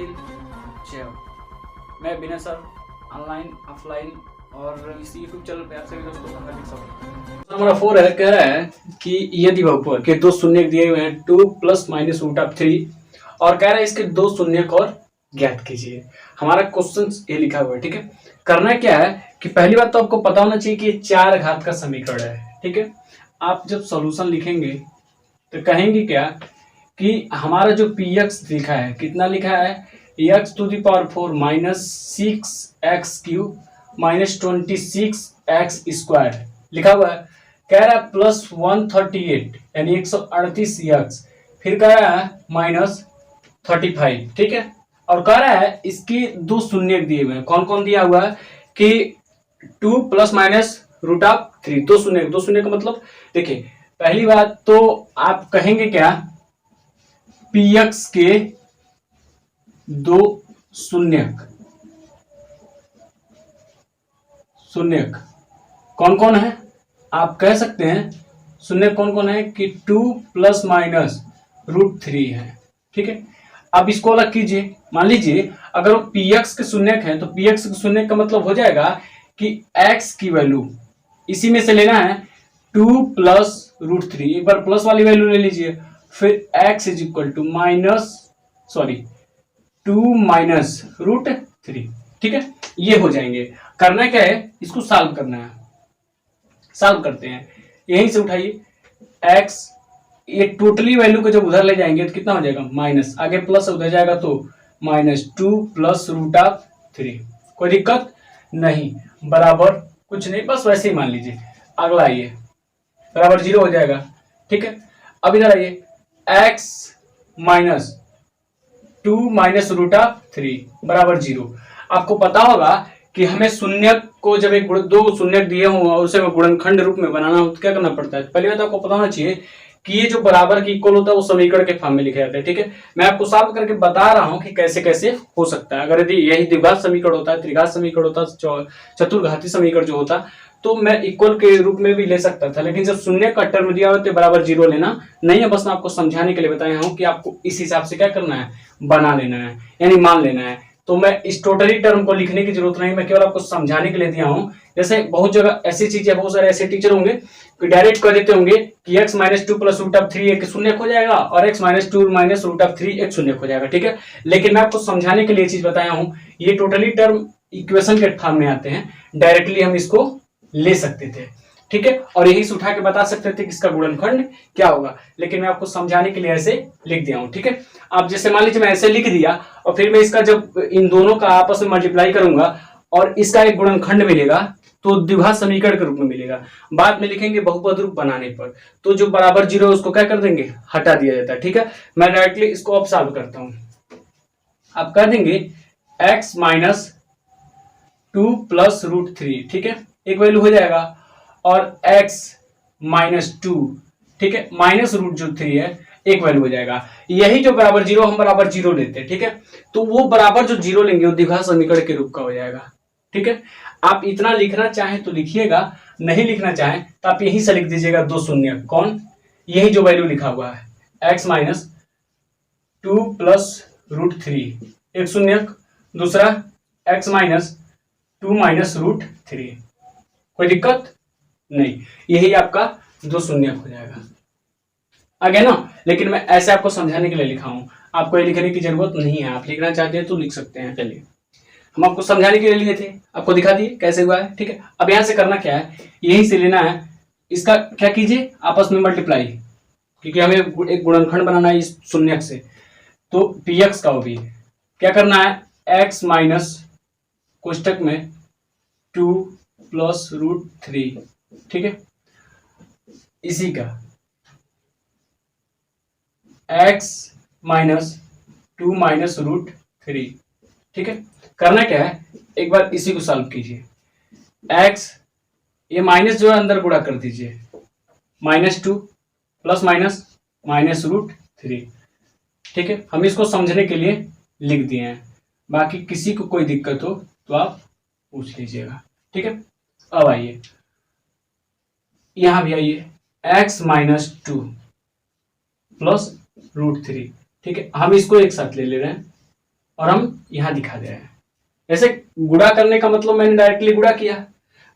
अखिल जय हो। मैं विनय सर ऑनलाइन ऑफलाइन और इसी यूट्यूब चैनल पे आप सभी दोस्तों का हार्दिक स्वागत। नंबर 4 है, कह रहा है कि यदि बहुपद के दो शून्य दिए हुए हैं 2 + -√3 और कह रहा है इसके दो शून्य और ज्ञात कीजिए। हमारा क्वेश्चन ये लिखा हुआ है, ठीक है। करना क्या है कि पहली बात तो आपको पता होना चाहिए कि 4 घात का समीकरण है, ठीक है। आप जब सॉल्यूशन लिखेंगे तो कहेंगे क्या कि हमारा जो px लिखा है कितना लिखा है, x⁴ -6x³ -26x² लिखा हुआ है। कह रहा है +138 यानी 138x, फिर कह रहा है -35, ठीक है। और कह रहा है इसकी दो शून्य दिए हुए हैं। कौन कौन दिया हुआ है कि 2 + -√3, दो शून्य का मतलब देखिए, पहली बात तो आप कहेंगे क्या, px के दो शून्यक कौन कौन है, आप कह सकते हैं शून्य कौन कौन है कि 2 + -√3 है, ठीक है। अब इसको अलग कीजिए। मान लीजिए अगर वो px के शून्यक है तो px के शून्यक का मतलब हो जाएगा कि x की वैल्यू इसी में से लेना है 2 + √3, एक बार प्लस वाली वैल्यू ले लीजिए, फिर x = -2 - √3, ठीक है। ये हो जाएंगे। करना क्या है, इसको सॉल्व करना है। सॉल्व करते हैं, यहीं से उठाइए x, ये टोटली वैल्यू को जब उधर ले जाएंगे तो कितना हो जाएगा, माइनस, आगे प्लस उधर जाएगा तो -2 + √3। कोई दिक्कत नहीं, बराबर कुछ नहीं, बस वैसे ही मान लीजिए। अगला आइए, बराबर 0 हो जाएगा, ठीक है। अब इधर आइए, x -2 - √3 बराबर 0। आपको पता होगा कि हमें शून्य को जब दो शून्य दिए हों और उसे गुणनखंड रूप में बनाना हो तो क्या करना पड़ता है। पहले बात आपको पता होना चाहिए कि ये जो बराबर की इक्वल होता है वो समीकरण के फॉर्म में लिखा जाता है, ठीक है। मैं आपको सॉल्व करके बता रहा हूं कि कैसे कैसे हो सकता है। अगर यदि यही द्विघात समीकरण होता है, त्रिघात समीकरण होता, चतुर्घाती समीकरण जो होता, तो मैं इक्वल के रूप में भी ले सकता था, लेकिन जब शून्य का टर्म दिया हो तो बराबर 0 लेना नहीं है। बस मैं आपको समझाने के लिए बताया हूं कि आपको इस हिसाब से क्या करना है, बना लेना है, यानी मान लेना है। तो मैं इस टोटली टर्म को लिखने की जरूरत नहीं, मैं केवल आपको समझाने के लिए दिया हूं। जैसे बहुत जगह ऐसी चीजें, बहुत सारे ऐसे टीचर होंगे कि डायरेक्ट कर देते होंगे कि x - 2 + √3 एक शून्य हो जाएगा और x - 2 - √3 एक शून्य हो जाएगा, ठीक है। लेकिन मैं आपको समझाने के लिए चीज बताया हूं, ये टोटली टर्म इक्वेशन के फॉर्म में आते हैं, डायरेक्टली हम इसको ले सकते थे, ठीक है। और यही से उठा के बता सकते थे कि इसका गुणनखंड क्या होगा, लेकिन मैं आपको समझाने के लिए ऐसे लिख दिया हूं, ठीक है। आप जैसे मान लीजिए मैं ऐसे लिख दिया और फिर मैं इसका जब इन दोनों का आपस में मल्टीप्लाई करूंगा और इसका एक गुणनखंड मिलेगा तो द्विघात समीकरण के रूप में मिलेगा। बाद में लिखेंगे बहुपद रूप बनाने पर, तो जो बराबर 0 है उसको क्या कर देंगे, हटा दिया जाता है, ठीक है। मैं डायरेक्टली इसको अब सॉल्व करता हूं। आप कर देंगे x - 2 + √3, ठीक है, एक वैल्यू हो जाएगा, और x - 2, ठीक है, -√3 है, एक वैल्यू हो जाएगा। यही जो बराबर 0 हम बराबर 0 लेते हैं, ठीक है, तो वो बराबर जो 0 लेंगे वो द्विघात समीकरण के रूप का हो जाएगा, ठीक है। आप इतना लिखना चाहें तो लिखिएगा, नहीं लिखना चाहें तो आप यहीं से लिख दीजिएगा दो शून्य। कौन, यही जो वैल्यू लिखा हुआ है x - 2 + √3 एक शून्य, दूसरा x - 2 - √3, कोई दिक्कत नहीं, यही आपका दो शून्य हो जाएगा, आ गया ना। लेकिन मैं ऐसे आपको समझाने के लिए लिखा हूं, आपको ये लिखने की जरूरत नहीं है। आप लिखना चाहते हैं तो लिख सकते हैं। चलिए, हम आपको समझाने के लिए लिए थे, आपको दिखा दिए कैसे हुआ है, ठीक है। अब यहां से करना क्या है, यहीं से लेना है, इसका क्या कीजिए, आपस में मल्टीप्लाई, क्योंकि हमें एक गुणनखंड बनाना है इस शून्य से, तो px का भी क्या करना है, x माइनस कोष्टक में 2 + √3, ठीक है, इसी का x - 2 - √3, ठीक है। करना क्या है, एक बार इसी को सॉल्व कीजिए। x, ये माइनस जो है अंदर गुणा कर दीजिए, -2 प्लस माइनस √3, ठीक है। हम इसको समझने के लिए लिख दिए हैं, बाकी किसी को कोई दिक्कत हो तो आप पूछ लीजिएगा, ठीक है। अब आइए, यहां भी आइए, x - 2 + √3, ठीक है। हम इसको एक साथ ले ले रहे हैं, और हम यहाँ दिखा दे रहे हैं। ऐसे गुणा करने का मतलब मैंने डायरेक्टली गुणा किया,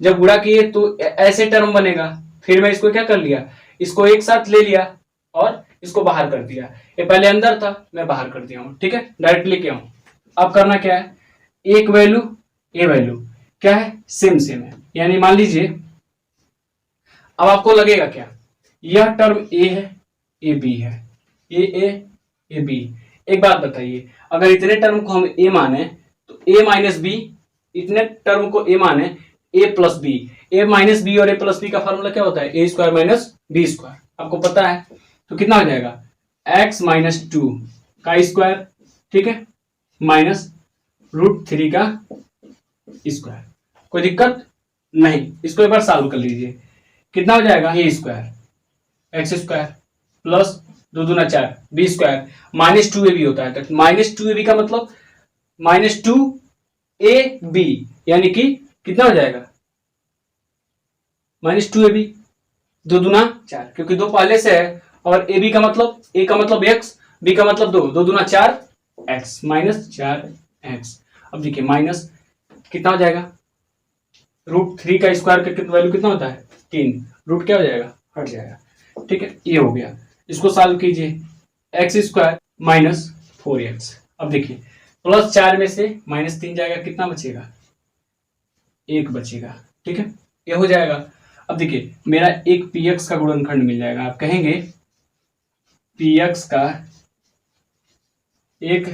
जब गुणा किए तो ऐसे टर्म बनेगा, फिर मैं इसको क्या कर लिया, इसको एक साथ ले लिया और इसको बाहर कर दिया। ये पहले अंदर था, मैं बाहर कर दिया हूँ, ठीक है, डायरेक्टली किया हूँ। अब करना क्या है, एक वैल्यू ये वैल्यू क्या है, सेम सेम है, यानी मान लीजिए अब आपको लगेगा क्या, यह टर्म ए है, ए बी है, ए बी। एक बात बताइए, अगर इतने टर्म को हम ए माने तो ए माइनस बी, इतने टर्म को ए माने ए प्लस बी, ए माइनस बी और ए प्लस बी का फॉर्मूला क्या होता है, ए स्क्वायर माइनस बी स्क्वायर, आपको पता है। तो कितना हो जाएगा, एक्स माइनस टू का स्क्वायर, ठीक है, माइनस √3 का स्क्वायर। कोई दिक्कत नहीं, इसको एक बार सॉल्व कर लीजिए, कितना हो जाएगा, ए स्क्वायर एक्स स्क्वायर प्लस 2 दूना 4 बी स्क्वायर माइनस 2ab होता है। तो माइनस 2ab का मतलब माइनस 2ab, यानी कि कितना हो जाएगा, माइनस 2ab, 2 दूना 4, क्योंकि 2 पहले से है, और ab का मतलब, a का मतलब x, b का मतलब 2, 2 दूना 4 x, माइनस 4x। अब देखिए माइनस कितना हो जाएगा, √3 का स्क्वायर का वैल्यू कितना होता है, 3, रूट क्या हो जाएगा, हट जाएगा, ठीक है, ये हो गया। इसको सॉल्व कीजिए, एक्स स्क्वायर माइनस 4x। अब देखिए प्लस 4 में से माइनस 3 जाएगा, कितना बचेगा, 1 बचेगा, ठीक है, ये हो जाएगा। अब देखिए मेरा एक px का गुणनखंड मिल जाएगा, आप कहेंगे px का एक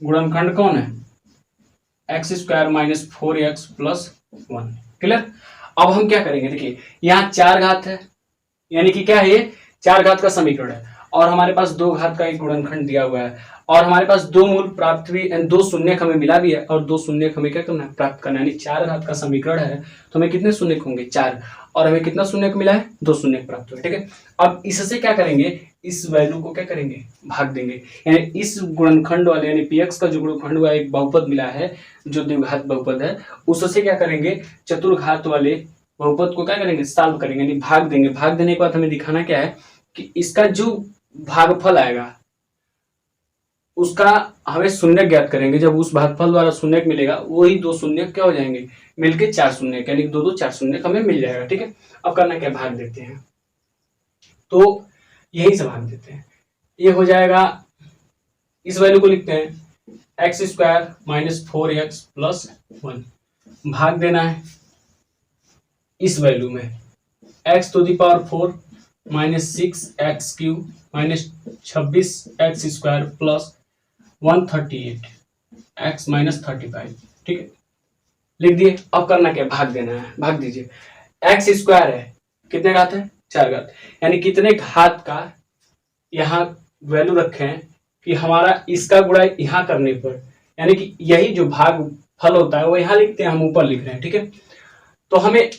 गुणनखंड कौन है, x square minus 4x plus 1। Clear. अब हम क्या करेंगे, देखिए यहाँ 4 घात है, यानी कि क्या है, ये 4 घात का समीकरण है, और हमारे पास 2 घात का एक गुणनखंड दिया हुआ है, और हमारे पास 2 मूल प्राप्त भी, 2 शून्यक हमें मिला भी है, और 2 शून्यक हमें क्या करना है, प्राप्त करना है। यानी 4 घात का समीकरण है तो हमें कितने शून्यक होंगे, 4, और हमें कितना शून्यक मिला है, 2 शून्यक प्राप्त हुए, ठीक है। अब इससे क्या करेंगे, इस वैल्यू को क्या करेंगे, भाग देंगे, यानी इस गुणनखंड वाले यानी px का जो गुणनखंड हुआ एक बहुपद मिला है जो द्विघात बहुपद है, उससे क्या करेंगे, चतुर्घात वाले बहुपद को क्या करेंगे, सॉल्व करेंगे, यानी भाग देंगे। भाग देने के बाद हमें दिखाना क्या है कि इसका जो भागफल आएगा उसका हमें शून्य ज्ञात करेंगे। जब उस भागफल द्वारा शून्य मिलेगा वही 2 शून्य क्या हो जाएंगे, मिलके 4 शून्य, यानी 2 2 4 शून्य हमें मिल जाएगा, ठीक है। अब करना क्या, भाग देते हैं, तो यही से भाग देते हैं, ये हो जाएगा, इस वैल्यू को लिखते हैं x square minus 4x plus 1, भाग देना है इस वैल्यू में, x to the power 4 minus 6x cube minus 26x square plus 138 x minus 35, ठीक है, लिख दिए। अब करना क्या, भाग देना है, भाग दीजिए, x स्क्वायर है, कितने घात है, 4 घात, यानी कितने घात का यहाँ वैल्यू रखे हैं कि हमारा इसका गुणा यहाँ करने पर, यानी कि यही जो भाग फल होता है वो यहाँ लिखते हैं, हम ऊपर लिख रहे हैं, ठीक है। तो हमें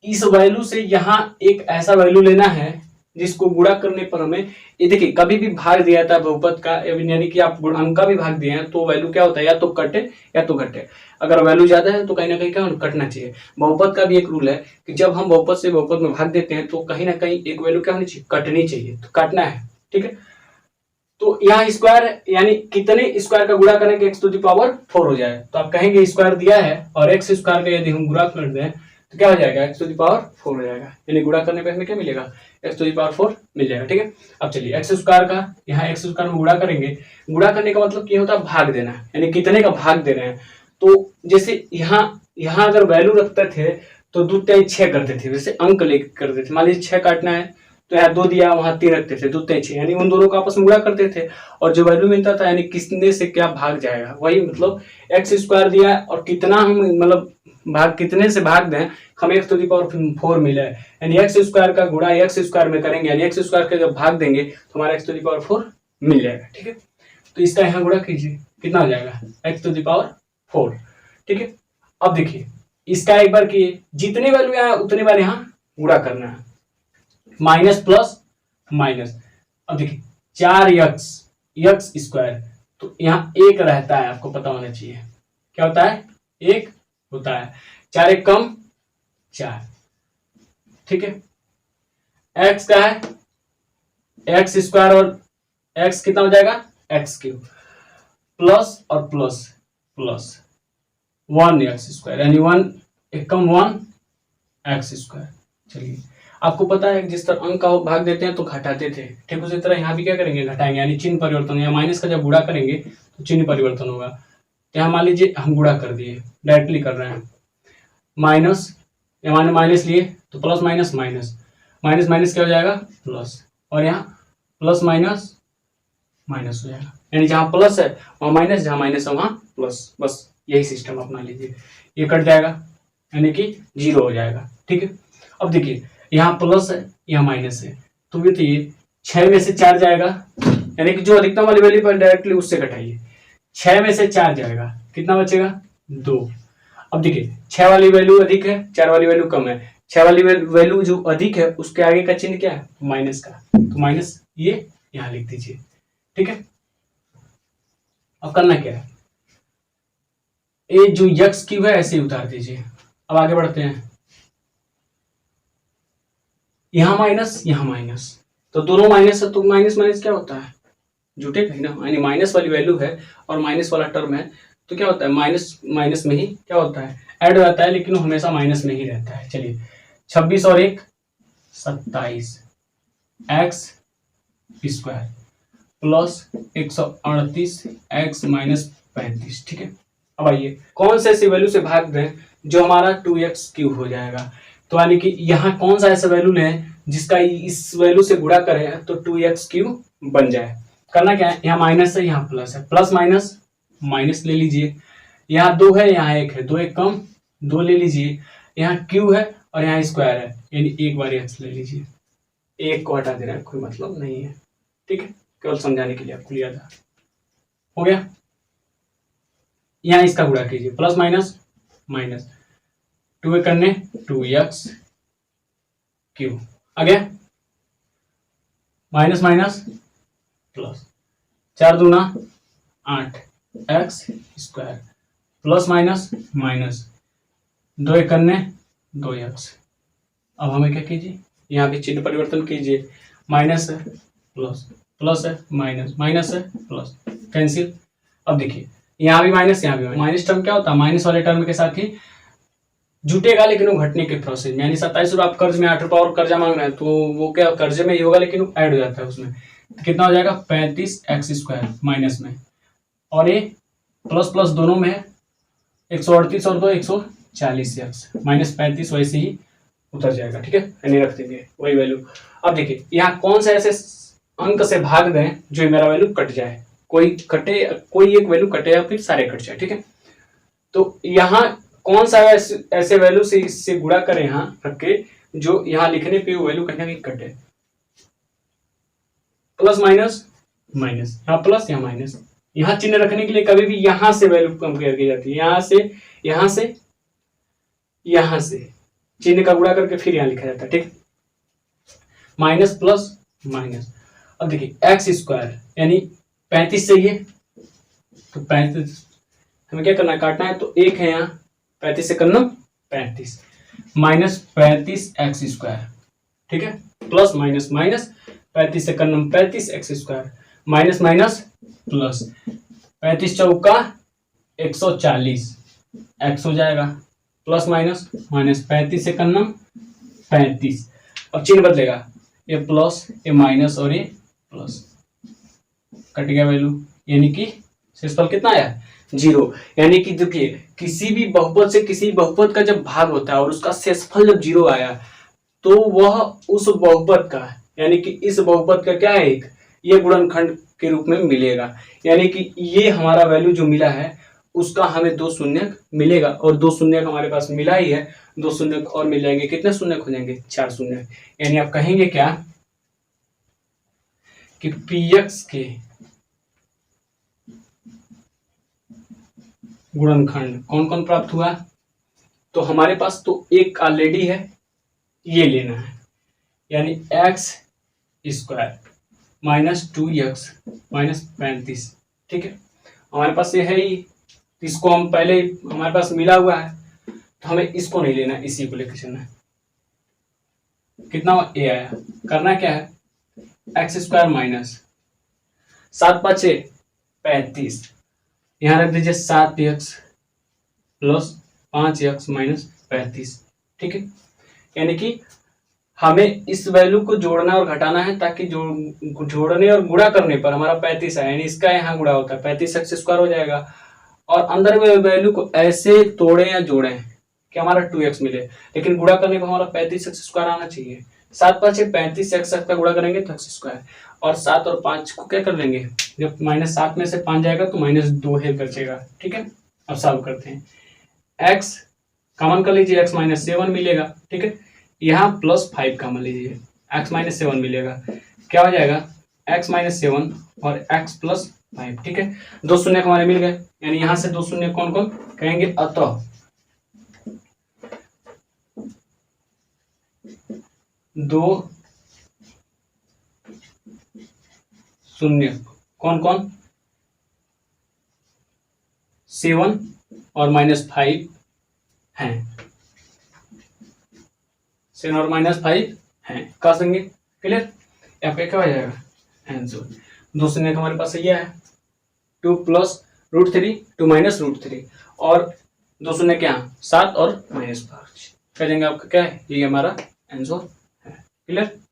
इस वैल्यू से यहाँ एक ऐसा वैल्यू लेना है जिसको गुणा करने पर हमें, ये देखिए कभी भी भाग दिया था बहुपद का, यानी कि आप गुणांक का भी भाग दिए हैं तो वैल्यू क्या होता है, या तो कटे या तो घटे। अगर वैल्यू ज्यादा है तो कहीं ना कहीं क्या कटना चाहिए। बहुपद का भी एक रूल है कि जब हम बहुपद से बहुपद में भाग देते हैं तो कहीं ना कहीं एक वैल्यू क्या होनी चाहिए, कटनी चाहिए, तो काटना है, ठीक है। तो यहाँ स्क्वायर यानी कितने स्क्वायर का गुणा करें कि एक्स टू दी पावर 4 हो जाए, तो आप कहेंगे स्क्वायर दिया है और एक्स स्क्वायर का यदि हम गुणा कर दें तो क्या हो जाएगा, एक्स टू दी पावर 4 हो जाएगा, यानी गुणा करने पे हमें क्या मिलेगा, एक्स टू दी पावर 4 मिल जाएगा, ठीक है। अब चलिए एक्स स्क्वायर का यहाँ एक्स स्क्वायर में गुणा करेंगे, गुणा करने का मतलब क्या होता है, भाग देना, यानी कितने का भाग दे रहे हैं। तो जैसे यहाँ अगर वैल्यू रखते थे तो 2 3 6 करते थे, जैसे अंक लेकर करते थे, मान लीजिए 6 काटना है तो यहाँ 2 दिया वहां 3 रखते थे, 2 3 6, यानी उन दोनों को आपस में गुणा करते थे और जो वैल्यू मिलता था यानी किसने से क्या भाग जाएगा, वही मतलब एक्स स्क्वायर दिया और कितना हम मतलब भाग कितने से भाग दें हमें एक्स टू दी पावर 4 मिला है, यानी एक्स स्क्वायर का गुणा एक्स स्क्वायर में करेंगे, यानी एक्स स्क्वायर का जब भाग देंगे तो हमारा एक्स टू दी पावर 4 मिल जाएगा, ठीक है। तो इसका यहाँ गुणा कीजिए, कितना हो जाएगा, एक्स टू दी पावर 4, ठीक है। अब देखिए इसका एक बार किए, जितनी वैल्यू यहाँ उतनी बार यहाँ गुणा करना है, माइनस प्लस माइनस। अब देखिए 4x स्क्वायर, तो यहाँ 1 रहता है, आपको पता होना चाहिए क्या होता है, 1 होता है, 4 1 कम 4, ठीक है। x का है x स्क्वायर और x कितना हो जाएगा, x क्यूब, प्लस और प्लस प्लस 1x², यानी 1 एकम 1x²। चलिए, आपको पता है जिस तरह अंक का भाग देते हैं तो घटाते थे, ठीक उसी तरह यहाँ भी क्या करेंगे, घटाएंगे, यानी चिन्ह परिवर्तन, या माइनस का जब गुणा करेंगे तो चिन्ह परिवर्तन होगा। तो यहाँ मान लीजिए हम गुणा कर दिए, डायरेक्टली कर रहे हैं, माइनस, या माने माइनस लिए तो plus minus minus, minus minus क्या हो जाएगा, प्लस, और यहाँ प्लस माइनस माइनस हो जाएगा, यानी जहाँ प्लस है वहाँ माइनस, जहाँ माइनस है वहाँ प्लस, बस यही सिस्टम अपना लीजिए। ये कट जाएगा यानी कि 0 हो जाएगा, ठीक है। अब देखिए यहाँ प्लस है यहाँ माइनस है, तो ये 6 में से 4 जाएगा, यानी कि जो अधिकतम वाली वैल्यू पर डायरेक्टली उससे घटाइए, 6 में से 4 जाएगा, कितना बचेगा, 2। अब देखिए 6 वाली वैल्यू अधिक है, 4 वाली वैल्यू कम है, 6 वाली वैल्यू जो अधिक है उसके आगे का चिन्ह क्या है, माइनस का, तो माइनस ये यहाँ लिख दीजिए, ठीक है। अब करना क्या है, ये जो यक्स क्यू है ऐसे ही उतार दीजिए। अब आगे बढ़ते हैं, यहां माइनस यहाँ माइनस, तो दोनों माइनस है तो माइनस माइनस क्या होता है, जुटेगा ही ना, यानी माइनस वाली वैल्यू है और माइनस वाला टर्म है तो क्या होता है, माइनस माइनस में ही क्या होता है, ऐड हो जाता है, लेकिन वो हमेशा माइनस में ही रहता है। चलिए 26 और 1 27 x² प्लस 138 x माइनस 35, ठीक है। अब आइए कौन से ऐसी वैल्यू से भाग दें जो हमारा 2x³ हो जाएगा, तो यानी कि यहाँ कौन सा ऐसा वैल्यू लें जिसका इस वैल्यू से गुणा करें तो 2x³ बन जाए। करना क्या है, यहाँ माइनस है यहाँ प्लस है, प्लस माइनस माइनस ले लीजिए, यहाँ 2 है यहाँ 1 है, 2 1 कम 2 ले लीजिए, यहाँ क्यू है और यहाँ स्क्वायर है, यानी एक बार x ले लीजिए, एक को हटा देना है, कोई मतलब नहीं है, ठीक है, केवल समझाने के लिए आपको लिया था। हो गया, यहाँ इसका गुणा कीजिए, प्लस माइनस माइनस, 2 करने 2x³ आ गया, माइनस माइनस प्लस, 4 दूना 8x² प्लस माइनस माइनस, 2 करने 2x। अब हमें क्या कीजिए, यहाँ भी चिन्ह परिवर्तन कीजिए, माइनस है प्लस, प्लस है माइनस, माइनस है प्लस, कैंसिल। अब देखिए यहाँ भी माइनस यहाँ भी माइनस, टर्म क्या होता है, माइनस वाले टर्म के साथ ही जुटेगा, लेकिन वो घटने के प्रोसेस में, यानी 27 रुपये आप कर्ज में 8 रुपये और कर्जा मांग रहे हैं तो वो क्या कर्जे में ही होगा, लेकिन वो ऐड हो जाता है उसमें, तो कितना हो जाएगा 35x² माइनस में, और ये प्लस प्लस दोनों में है, 138 और 2 140x माइनस 35 वैसे ही उतर जाएगा, ठीक है, यानी रख देंगे वही वैल्यू। अब देखिए यहाँ कौन सा ऐसे अंक से भाग दें जो मेरा वैल्यू कट जाए, कोई कटे, कोई एक वैल्यू कटे या फिर सारे कट जाए, ठीक है। तो यहाँ कौन सा ऐसे वैल्यू से इससे गुणा करें यहाँ रख के जो यहाँ लिखने पे वो वैल्यू कहीं ना कहीं कटे, प्लस माइनस माइनस, यहाँ प्लस यहाँ माइनस, यहाँ चिन्ह रखने के लिए कभी भी यहाँ से वैल्यू कंपेयर की जाती है, यहाँ से यहाँ से यहाँ से चिन्ह का गुणा करके फिर यहाँ लिखा जाता है, ठीक, माइनस प्लस माइनस। अब देखिए x² यानी 35 चाहिए, तो 35 हमें क्या करना है, काटना है, तो 1 है यहाँ 35 से करना 35 माइनस 35x², ठीक है, प्लस माइनस माइनस 35 से करना 35x² माइनस माइनस प्लस, 35 चौका 140 x हो जाएगा, प्लस माइनस माइनस 35 से करना 35, अब चिन्ह बदलेगा, ये प्लस ये माइनस और ये प्लस, कट गया वैल्यू, यानी कि शेषफल कितना आया 0। यानी कि देखिए किसी भी बहुपद से किसी बहुपद का जब भाग होता है और उसका शेषफल जब 0 आया तो वह उस बहुपद का, यानी कि इस बहुपद का क्या है, एक ये गुणनखंड के रूप में मिलेगा, यानी कि ये हमारा वैल्यू जो मिला है उसका हमें 2 शून्यक मिलेगा, और 2 शून्यक हमारे पास मिला ही है, 2 शून्यक और मिल जाएंगे, कितने शून्यक हो जाएंगे 4 शून्यक, यानी आप कहेंगे क्या कि px के गुणनखंड कौन कौन प्राप्त हुआ, तो हमारे पास तो एक ऑलरेडी है, ये लेना है, यानी x² माइनस 2x माइनस 35, ठीक है, हमारे पास ये है ही, इसको हम पहले हमारे पास मिला हुआ है तो हमें इसको नहीं लेना, इसी को लेकर चलना है, कितना a आया, करना क्या है x² माइनस 7 5 35 यहाँ रख दीजिए 7x प्लस 5x माइनस 35। ठीक है, यानी कि हमें इस वैल्यू को जोड़ना और घटाना है ताकि जोड़ने और गुणा करने पर हमारा 35 आए, यानी इसका यहाँ गुणा होता है 35x स्क्वायर हो जाएगा, और अंदर में वैल्यू को ऐसे तोड़े या जोड़े कि हमारा 2x मिले, लेकिन गुणा करने पर हमारा 35x स्क्वायर आना चाहिए। 7 5 35x का गुणा करेंगे तो x स्क्वायर, और 7 और 5 को क्या कर लेंगे, जब -7 में से 5 जाएगा तो -2 है बचेगा। ठीक है, अब सॉल्व करते हैं। x कॉमन कर लीजिए, x -7 मिलेगा। ठीक है, यहाँ +5 कॉमन लीजिए, x -7 मिलेगा, क्या हो जाएगा x -7 और x + 5। ठीक है, दो शून्य हमारे मिल गए, यानी यहाँ से दो शून्य कौन कौन कहेंगे, अतः दो शून्य कौन कौन, 7 और -5 हैं, 7 और -5 हैं, कह देंगे। क्लियर, आपका क्या हो जाएगा आंसर। दो शून्य हमारे पास ये है 2 + √3 2 - √3, और दो शून्य क्या 7 और -5 कह देंगे। आपका क्या है, ये हमारा आंसर है। क्लियर।